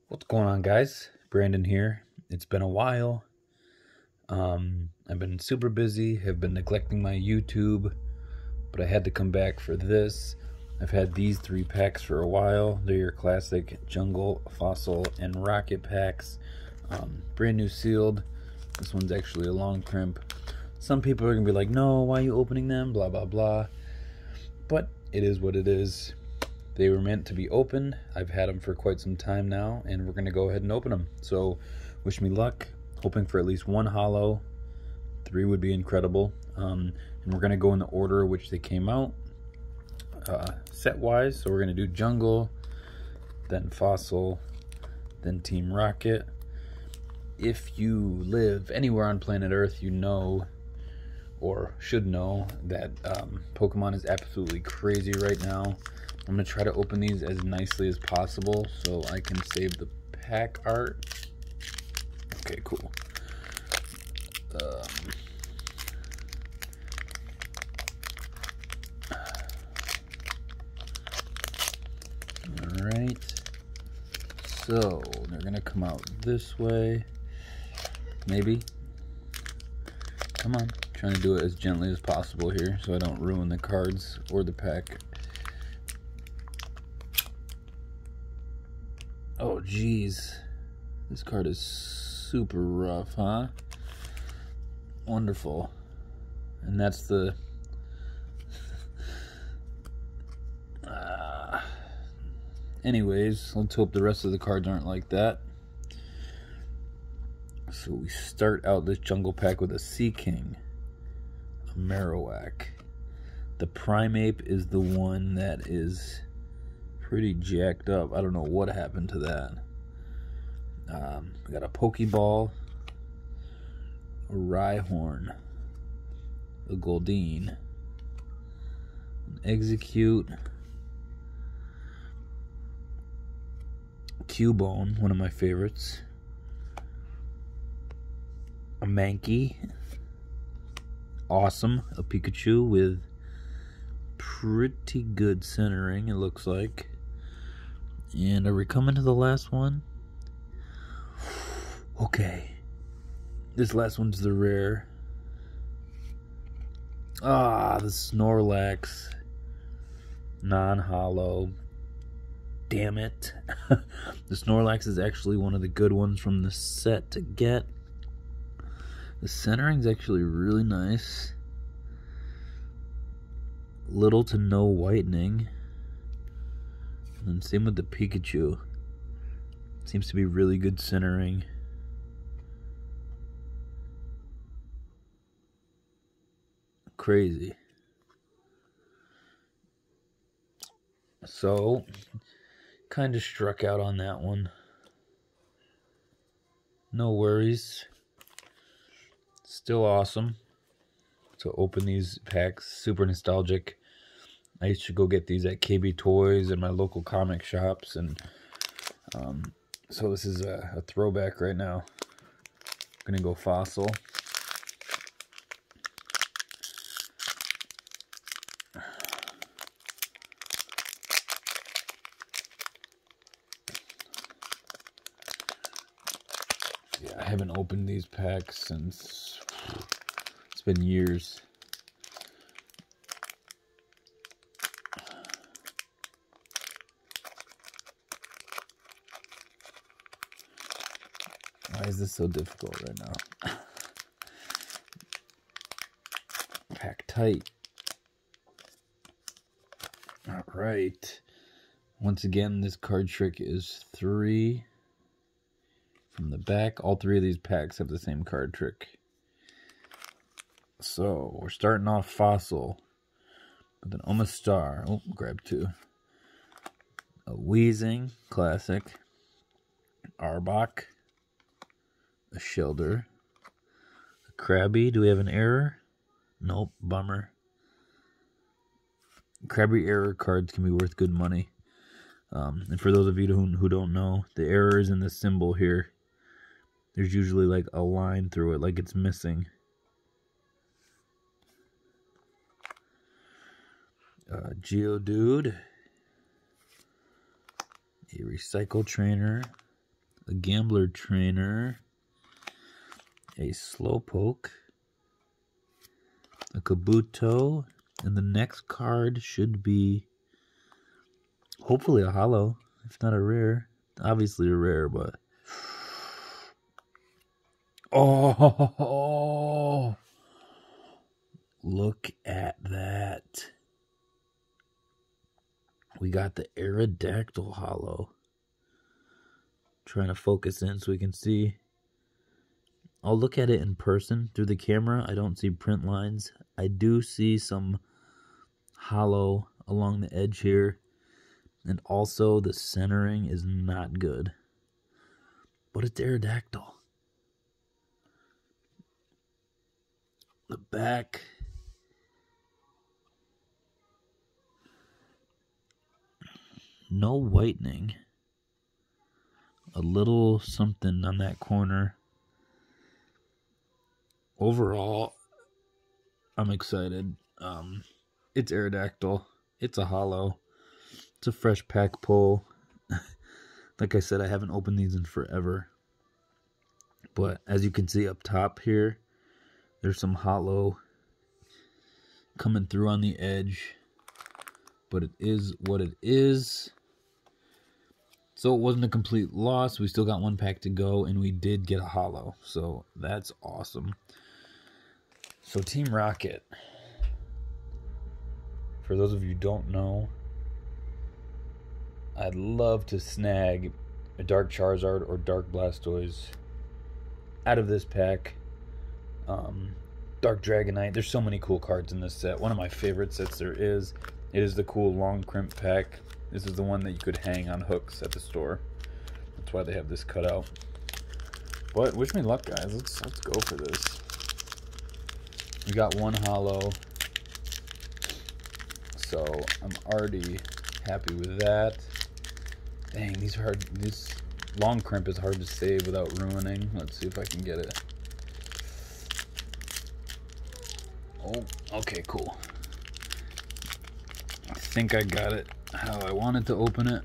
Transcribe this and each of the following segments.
What's going on, guys? Brandon here. It's been a while. I've been super busy, have been neglecting my YouTube, but I had to come back for this. I've had these 3 packs for a while. They're your classic Jungle, Fossil, and Rocket packs. Brand new sealed. This one's actually a long crimp. Some people are going to be like, no, why are you opening them? Blah, blah, blah. But it is what it is. They were meant to be opened. I've had them for quite some time now, and we're going to go ahead and open them. So, wish me luck. Hoping for at least 1 holo. 3 would be incredible. And we're going to go in the order which they came out, set-wise. So we're going to do Jungle, then Fossil, then Team Rocket. If you live anywhere on planet Earth, you know, or should know, that Pokemon is absolutely crazy right now. I'm going to try to open these as nicely as possible so I can save the pack art. Okay, cool. Alright. So, they're going to come out this way. Maybe. Come on. Trying to do it as gently as possible here so I don't ruin the cards or the pack. Oh, geez. This card is super rough, huh? Wonderful. And that's the... Anyways, let's hope the rest of the cards aren't like that. So we start out this jungle pack with a Sea King, a Marowak. The Primeape is the one that is pretty jacked up. I don't know what happened to that. We got a Pokeball, a Rhyhorn, a Goldeen, an Execute, Cubone, one of my favorites, a Mankey, awesome, a Pikachu with pretty good centering, it looks like. And are we coming to the last one? Okay. This last one's the rare. The Snorlax. Non-holo. Damn it. The Snorlax is actually one of the good ones from the set to get. The centering's actually really nice. Little to no whitening. And same with the Pikachu. Seems to be really good centering. Crazy. So, kind of struck out on that one. No worries. Still awesome. So open these packs. Super nostalgic. I used to go get these at KB Toys and my local comic shops, and so this is a throwback right now. I'm gonna go Fossil. Yeah, I haven't opened these packs since, it's been years. Why is this so difficult right now? Pack tight. Alright. Once again, this card trick is 3 from the back. All 3 of these packs have the same card trick. So, we're starting off Fossil with an Omastar. Oh, grab 2. A Weezing, classic. Arbok. A Shellder, a Krabby. Do we have an error? Nope, bummer. Krabby error cards can be worth good money. And for those of you who don't know, the error is in the symbol here. There's usually like a line through it, like it's missing. Geodude, a Recycle Trainer, a Gambler Trainer, a Slowpoke, a Kabuto, and the next card should be hopefully a holo, if not a rare. Obviously a rare, but oh, look at that. We got the Aerodactyl holo. Trying to focus in so we can see. I'll look at it in person through the camera. I don't see print lines. I do see some hollow along the edge here. And also the centering is not good. But it's Aerodactyl. The back. No whitening. A little something on that corner. Overall, I'm excited. It's Aerodactyl. It's a holo. It's a fresh pack pull. Like I said, I haven't opened these in forever. But as you can see up top here, there's some holo coming through on the edge. But it is what it is. So it wasn't a complete loss. We still got one pack to go, and we did get a holo. So that's awesome. So Team Rocket, for those of you who don't know, I'd love to snag a Dark Charizard or Dark Blastoise out of this pack. Dark Dragonite. There's so many cool cards in this set. One of my favorite sets there is. It is the cool long crimp pack. This is the one that you could hang on hooks at the store. That's why they have this cut out. But wish me luck, guys. Let's go for this. We got one holo, so I'm already happy with that. Dang, these are hard. This long crimp is hard to save without ruining. Let's see if I can get it. Oh, okay, cool. I think I got it how I wanted to open it.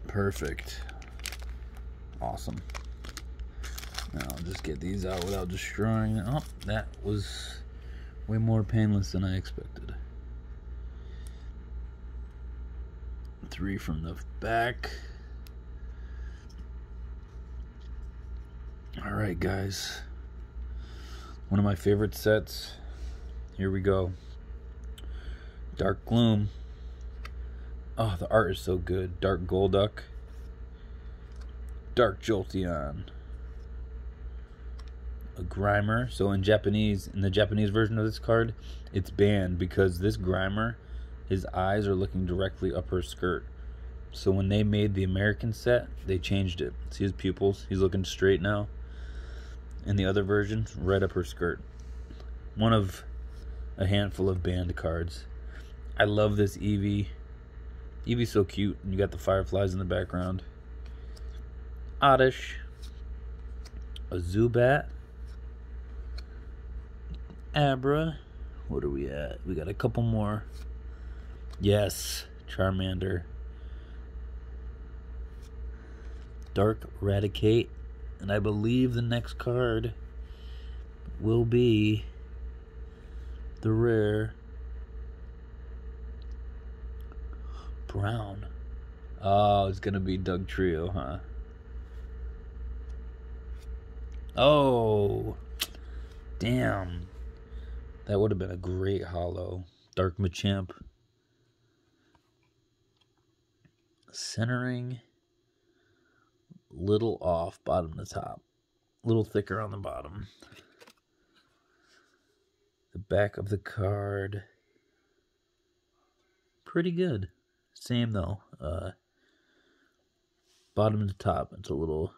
Perfect. Awesome. Now I'll just get these out without destroying them. Oh, that was way more painless than I expected. 3 from the back. Alright, guys. One of my favorite sets. Here we go. Dark Gloom. Oh, the art is so good. Dark Golduck. Dark Jolteon. A Grimer. So in Japanese, in the Japanese version of this card, it's banned because this Grimer, his eyes are looking directly up her skirt. So when they made the American set, they changed it. See his pupils? He's looking straight now. And the other version, right up her skirt. One of a handful of banned cards. I love this Eevee. Eevee's so cute. You got the fireflies in the background. Oddish. A Zubat. Abra. What are we at? We got a couple more. Yes. Charmander. Dark Raticate. And I believe the next card will be the rare Brown. Oh, it's going to be Doug Trio, huh? Oh, damn. That would have been a great holo. Dark Machamp. Centering. Little off, bottom to top. A little thicker on the bottom. The back of the card. Pretty good. Same though. Bottom to top, it's a little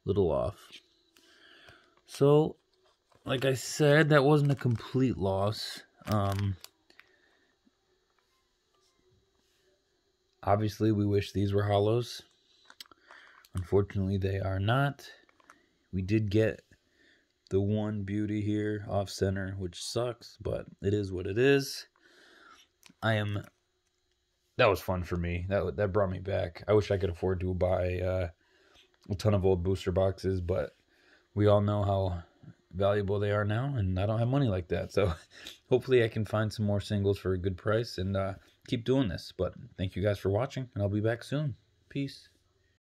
off. So, like I said, that wasn't a complete loss. Obviously, we wish these were holos. Unfortunately, they are not. We did get the one beauty here off center, which sucks, but it is what it is. I am that was fun for me. That brought me back. I wish I could afford to buy a ton of old booster boxes, but we all know how valuable they are now, and I don't have money like that. So hopefully I can find some more singles for a good price and keep doing this. But thank you guys for watching, and I'll be back soon. Peace.